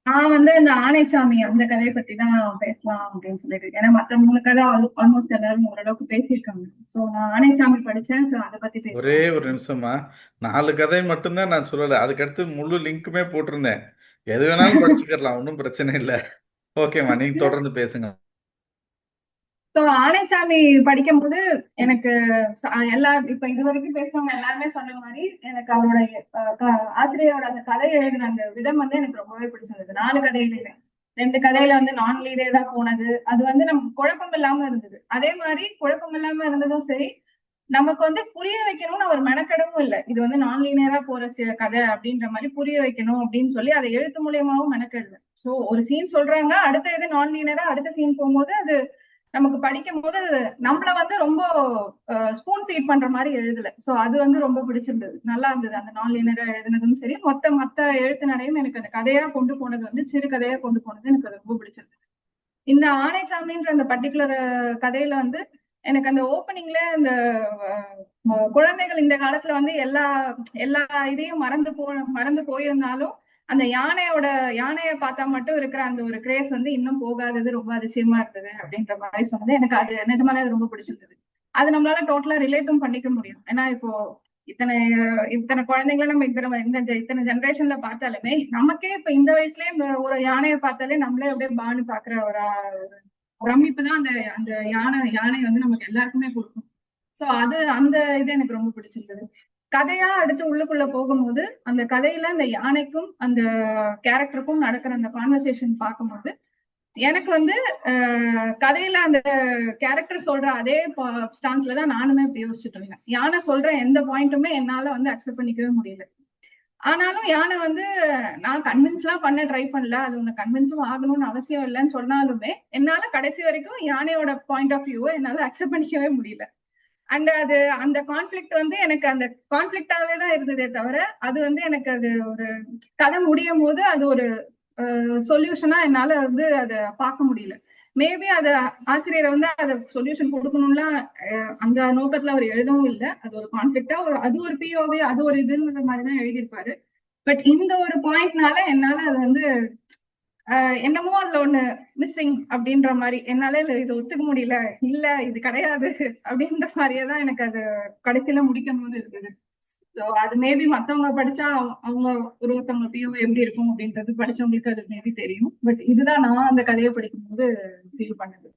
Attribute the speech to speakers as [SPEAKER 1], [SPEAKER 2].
[SPEAKER 1] நான் இந்த ஆனைச்சாமி அந்த கதையை பத்தி தான் பேசலாம் அப்படின்னு சொல்லிட்டு இருக்கேன். ஏன்னா மத்த 3 கதை ஆல்மோஸ்ட் எல்லாரும் ஓரளவுக்கு பேசியிருக்காங்க. சோ நான் ஆனைச்சாமி படிச்சேன். சோ அதை பத்தி
[SPEAKER 2] ஒரே
[SPEAKER 1] பேசலாம்.
[SPEAKER 2] ஒரு நிமிஷமா. 4 கதை மட்டும்தான் நான் சொல்லல. அதுக்கடுத்து முழு லிங்க்குமே போட்டிருந்தேன். எது வேணாலும் படிச்சுக்கலாம். ஒன்றும் பிரச்சனை இல்லை. ஓகேம்மா, நீங்க தொடர்ந்து பேசுங்க.
[SPEAKER 1] சோ ஆனைச்சாமி படிக்கும்போது எனக்கு எல்லா இப்ப இது வரைக்கும் பேசுறவங்க எல்லாருமே சொன்ன மாதிரி எனக்கு அவருடைய ஆசிரியரோட அந்த கதை எழுதின அந்த விதம் எனக்கு ரொம்பவே பிடிச்சிருந்தது. 4 கதையில 2 கதையில நான் லீடரா போனது அது நமக்கு குழப்பம் இல்லாம இருந்தது. அதே மாதிரி குழப்பம் இல்லாம இருந்ததும் சரி, நமக்கு புரிய வைக்கணும்னு அவர் மெனக்கெடவும் இல்லை. இது நான் லீனியரா போற கதை அப்படின்ற மாதிரி புரிய வைக்கணும் அப்படின்னு சொல்லி அதை எழுத்து மூலியமாவும் மெனக்கெடுது. சோ ஒரு சீன் சொல்றாங்க, அடுத்த இது நான் லீனியரா அடுத்த சீன் போகும்போது அது நமக்கு படிக்கும் போது நம்மள ரொம்ப ஸ்பூன் ஃபீட் பண்ற மாதிரி எழுதல. சோ அது ரொம்ப பிடிச்சிருந்தது, நல்லா இருந்தது. அந்த நான் லீனியரா எழுதுனதும் சரி, மத்த எழுத்து நடையும் எனக்கு அந்த கதையா கொண்டு போனது சிறு கதையா கொண்டு போனது எனக்கு அது ரொம்ப பிடிச்சிருந்தது. இந்த ஆனைச்சாமின்ற அந்த பர்டிகுலர் கதையில எனக்கு அந்த ஓப்பனிங்ல இந்த குழந்தைகள் இந்த காலத்துல எல்லா எல்லா இதையும் மறந்து போயிருந்தாலும் அந்த யானைய பார்த்தா மட்டும் இருக்கிற அந்த ஒரு கிரேஸ் இன்னும் போகாதது ரொம்ப அதிசயமா இருந்தது அப்படின்ற மாதிரி சொன்னது எனக்கு அது நிஜமாலே அது ரொம்ப பிடிச்சிருந்தது. அது நம்மளால டோட்டலா ரிலேட்டும் பண்ணிக்க முடியும். ஏன்னா இப்போ இத்தனை இத்தனை குழந்தைங்களை நம்ம இத்தனை ஜெனரேஷன்ல பார்த்தாலுமே நமக்கே இப்ப இந்த வயசுலயே ஒரு யானையை பார்த்தாலே நம்மளே அப்படியே பானு பாக்குற ஒரு பிரமிப்பு தான் அந்த அந்த யானை நமக்கு எல்லாருக்குமே கொடுக்கும். சோ அந்த இது எனக்கு ரொம்ப பிடிச்சிருந்தது. கதையா அடுத்து உள்ளுக்குள்ள போகும்போது அந்த கதையில அந்த யானைக்கும் அந்த கேரக்டருக்கும் நடக்கிற அந்த கான்வர்சேஷன் பார்க்கும்போது எனக்கு கதையில அந்த கேரக்டர் சொல்ற அதே ஸ்டான்ஸ்ல தான் நானுமே இப்படி யோசிச்சுட்டு இருந்தேன். யானை சொல்ற எந்த பாயிண்ட்டுமே என்னால அக்செப்ட் பண்ணிக்கவே முடியல. ஆனாலும் யானை நான் கன்வின்ஸ் எல்லாம் பண்ண ட்ரை பண்ணல, அது உன்னை கன்வின்ஸும் ஆகணும்னு அவசியம் இல்லைன்னு சொன்னாலுமே என்னால கடைசி வரைக்கும் யானையோட பாயிண்ட் ஆஃப் வியூவை என்னால அக்செப்ட் பண்ணிக்கவே முடியல. அண்ட் அது அந்த கான்ஃபிளிக்ட் எனக்கு அந்த கான்ஃபிளிக்டாவே தான் இருந்ததே தவிர அது எனக்கு அது ஒரு கதை முடியும் போது அது ஒரு சொல்யூஷனா என்னால அதை பார்க்க முடியல. மேபி அத ஆசிரியரை அத சொல்யூஷன் கொடுக்கணும்லாம் அந்த நோக்கத்துல அவர் எழுதவும் இல்லை. அது ஒரு கான்ஃபிளிக்டா அது ஒரு பிஓவி அது ஒரு இதுன்ற மாதிரிதான் எழுதியிருப்பாரு. பட் இந்த ஒரு பாயிண்ட்னால என்னால அது என்னமோ அதுல ஒண்ணு மிஸ்ஸிங் அப்படின்ற மாதிரி என்னால இது ஒத்துக்க முடியல. இல்ல இது கிடையாது அப்படின்ற மாதிரியேதான் எனக்கு அது கடைசியில முடிக்கும் போது இருக்குது. ஸோ அது மேபி மத்தவங்க படிச்சா அவங்க ஒருத்தவங்க பிஓ எப்படி இருக்கும் அப்படின்றது படிச்சவங்களுக்கு அது மேபி தெரியும். பட் இதுதான் நான் அந்த கதையை படிக்கும் போது ஃபீல் பண்ணது.